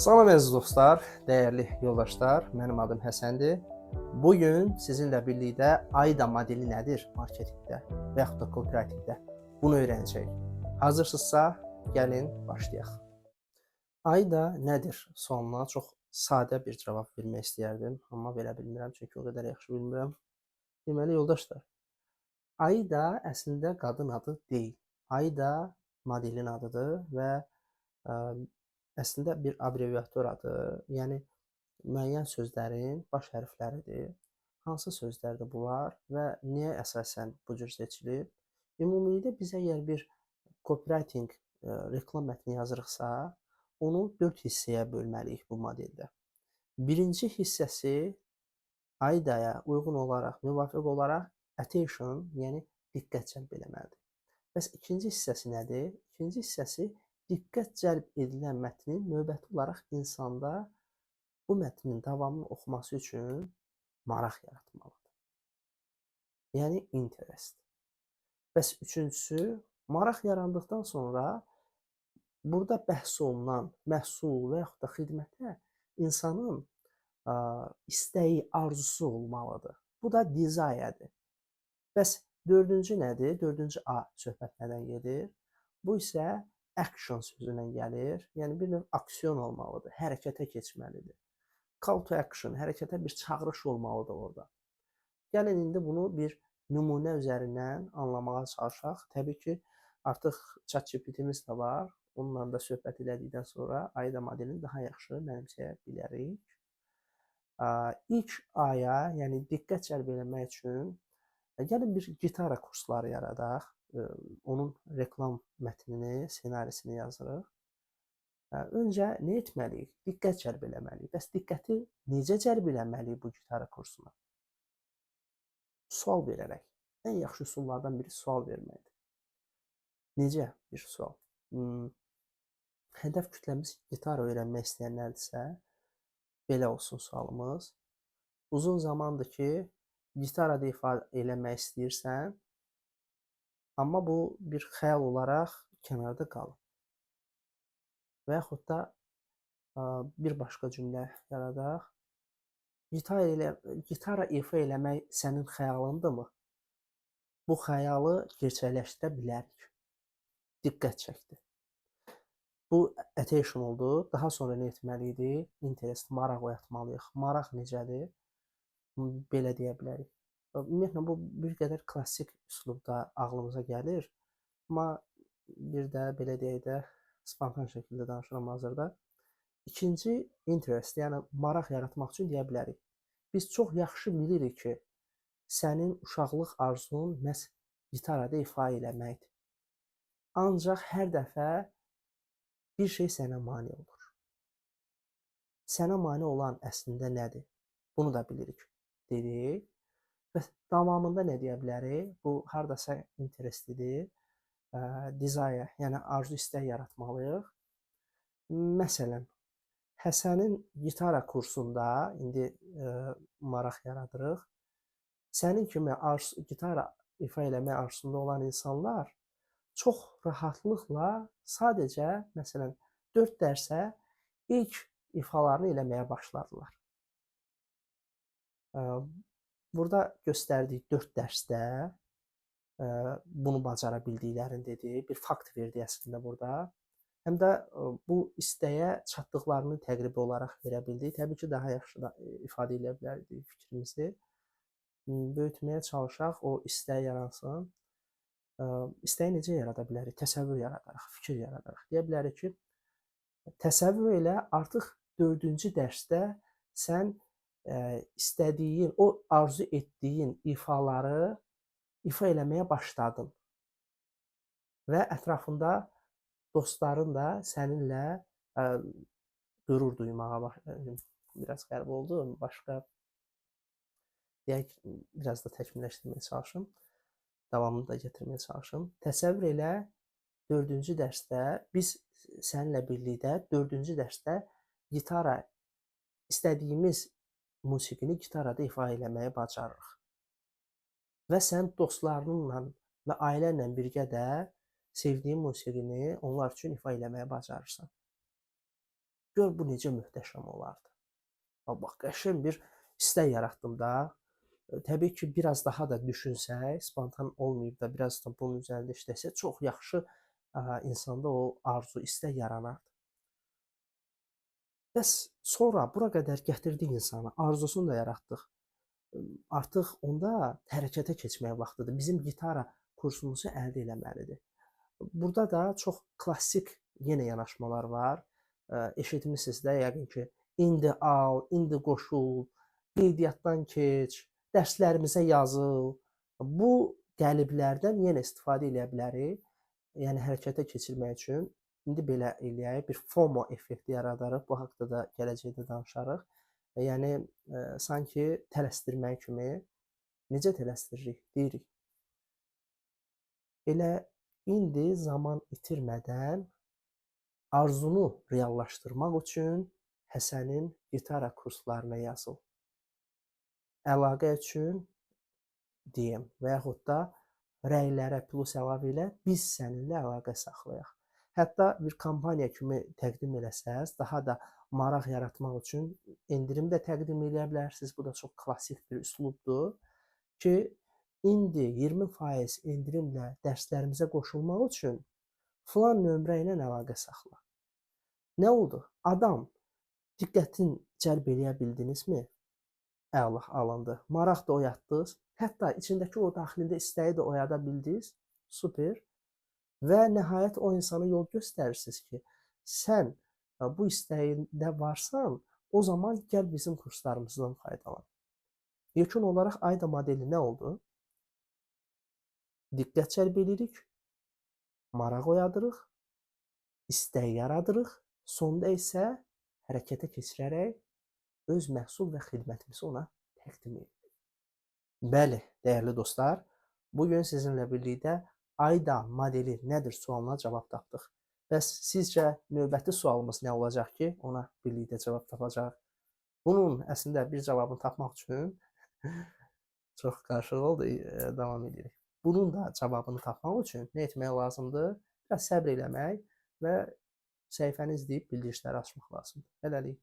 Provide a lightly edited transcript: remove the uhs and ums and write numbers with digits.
Salam əziz dostlar, dəyərli yoldaşlar, mənim adım Həsəndir. Bugün sizinlə birlikdə AIDA modeli nədir marketinqdə və yaxud da kooperativdə bunu öyrənəcəyik. Hazırsınızsa, gəlin başlayaq. AIDA nədir sualına çox sadə bir cavab vermək istəyərdim, amma verə bilmirəm çünki o qədər yaxşı bilmirəm. Deməli yoldaşlar, AIDA əslində qadın adı deyil. AIDA modelin adıdır və əslində bir abreviaturadır. Yəni müəyyən sözlərin baş hərfləridir. Hansı sözlərdir bunlar və niyə əsasən bu cür seçilib? Ümumilikdə biz əgər bir copywriting reklam mətni yazırıqsa, onu 4 hissəyə bölməliyik bu modeldə. Birinci hissəsi AIDA-ya uyğun olaraq, müvafiq olaraq attention, yəni diqqət cəlb eləməlidir. Bəs ikinci hissəsi nədir? İkinci hissəsi diqqət cəlb edilən mətnin növbəti olaraq insanda bu mətnin davamını oxuması üçün maraq yaratmalıdır. Yəni interest. Bəs üçüncüsü, maraq yarandıqdan sonra burada bəhs olunan məhsul və yaxud da xidmətə insanın istəyi, arzusu olmalıdır. Bu da desire-dir. Bəs dördüncü nədir? Dördüncü A söhbət nədən gedir? Bu isə action sözündən gəlir. Yəni bir növ aksiyon olmalıdır, hərəkətə keçməlidir. Call to action, hərəkətə bir çağırış olmalıdır orada. Gəlin indi bunu bir nümunə üzərindən anlamağa çalışaq. Təbii ki, artıq ChatGPT-miz də var. Onunla da söhbət elədikdən sonra AIDA modelini daha yaxşı mənimsəyə bilərik. İlk A-ya, yəni diqqət cəlb etmək üçün gəlin bir gitara kursları yaradaq. Onun reklam mətnini, ssenarisini yazırıq. Öncə nə etməliyik? Diqqət cəlb eləməliyik. Bəs diqqəti necə cəlb eləməliyik bu gitara kursuna? Sual verərək. Ən yaxşı üsullardan biri sual verməkdir. Necə bir sual? Hədəf kütləmiz gitara öyrənmək istəyənlərdirsə, belə olsun sualımız. Uzun zamandır ki, gitarada ifadə eləmək istəyirsən, amma bu bir xəyal olaraq kənarda qalıb. Və yaxud da bir başqa cümlə yaradaq. Gitara ifa eləmək sənin xəyalındırmı? Bu xəyalı gerçəkləşdirə bilərik. Diqqət çəkdi. Bu attention oldu. Daha sonra nə etməliydik? Interest, maraq oyatmalıyıq. Maraq necədir? Belə deyə bilərik. Ümumiyyətlə, bu bir qədər klassik üslubda ağlımıza gəlir. Amma bir də belə deyək də, spontan şəkildə danışıram hazırda. İkinci interest, yəni maraq yaratmaq üçün deyə bilərik. Biz çox yaxşı bilirik ki, sənin uşaqlıq arzun məhz gitarada ifa eləməkdir. Ancaq hər dəfə bir şey sənə mane olur. Sənə mane olan əslində nədir? Bunu da bilirik, dedik. Və davamında nə deyə bilərik? Bu, haradasa interestidir. Desire, yəni arzu istək yaratmalıyıq. Məsələn, Həsənin gitara kursunda indi maraq yaradırıq. Sənin kimi gitara ifa eləmək arzusunda olan insanlar çox rahatlıqla sadəcə, məsələn, 4 dərsə ilk ifalarını eləməyə başladılar. Burada göstərdiyi 4 dərsdə bunu bacara bildiklərini dedi, bir fakt verdi əslində burada. Həm də bu istəyə çatdıqlarını təqribi olaraq verə bildi. Təbii ki, daha yaxşı da ifadə edə bilərdik fikrimizi. Böyütməyə çalışaq, o istək yaransın. İstəyi necə yarada bilərik? Təsəvvür yaradaraq, fikir yaradaraq. Deyə bilərik ki, təsəvvür elə artıq 4-cü dərsdə sən istədiyin, o arzu etdiyin ifaları ifa eləməyə başladın. Və ətrafında dostların da səninlə qürur duymağa başladı. Biraz qəribə oldu. Başqa deyək, biraz da təkmilləşdirməyə çalışım. Davamını da gətirməyə çalışım. Təsəvvür elə 4-cü dərsdə biz səninlə birlikdə 4-cü dərsdə gitara istədiyimiz musiqini gitarada ifa eləməyi bacarırıq. Və sən dostlarınla və ailənlə birgə də sevdiyin musiqini onlar üçün ifa eləməyə bacarırsan. Gör bu necə möhtəşəm olardı. Bax, qəşəng bir istək yaratdım da. Təbii ki, biraz daha da düşünsək, spontan olmayıb da, biraz da bunun üzərində işləsək, çox yaxşı insanda o arzu, istək yaranardı. Bəs sonra bura qədər gətirdik insanı, arzusunu da yaratdıq. Artıq onda hərəkətə keçmək vaxtıdır. Bizim gitara kursumuzu əldə eləməlidir. Burada da çox klassik yenə yanaşmalar var. Eşitmisiniz də yəqin ki, indi al, indi qoşul, qeydiyyatdan keç, dərslərimizə yazıl. Bu qəliblərdən yenə istifadə edə bilərik. Yəni hərəkətə keçirmək üçün indi belə eləyək, bir FOMO effekti yaradarıq. Bu haqqda da gələcəkdə danışarıq. Yəni sanki tələsdirmək kimi. Necə tələsdiririk? Deyirik. Elə indi zaman itirmədən arzunu reallaşdırmaq üçün Həsənin gitara kurslarına yazıl. Əlaqə üçün deyim və yaxud da rəylərə plus əlavə ilə biz səninlə əlaqə saxlayaq. Hətta bir kampaniya kimi təqdim eləsəz, daha da maraq yaratmaq üçün endirim də təqdim edə bilərsiniz. Bu da çox klassik bir üslubdur ki, indi 20% endirimlə dərslərimizə qoşulmaq üçün filan nömrə ilə əlaqə saxla. Nə oldu? Adam diqqətini cəlb eləyə bildinizmi? Əla alındı. Maraq da oyatdınız. Hətta içindəki o daxilində istəyi də oyada bildiniz. Super. Və nəhayət o insana yol göstərirsiniz ki, sən bu istəyində varsan, o zaman gəl bizim kurslarımızdan faydalan. Yekun olaraq AIDA modeli nə oldu? Diqqət cəlb edirik, maraq oyadırıq, istək yaradırıq, sonda isə hərəkətə keçirərək öz məhsul və xidmətimizi ona təqdim edirik. Bəli, dəyərli dostlar, bugün sizinlə birlikdə AIDA modeli nədir sualına cavab tapdıq. Bəs sizcə növbəti sualımız nə olacaq ki, ona birlikdə cavab tapacaq? Bunun əslində bir cavabını tapmaq üçün çox qarışıq oldu, davam edirik. Bunun da cavabını tapmaq üçün nə etmək lazımdır? Biraz səbr eləmək və səhifəni izləyib bildirişləri açmaq lazımdır. Hələlik.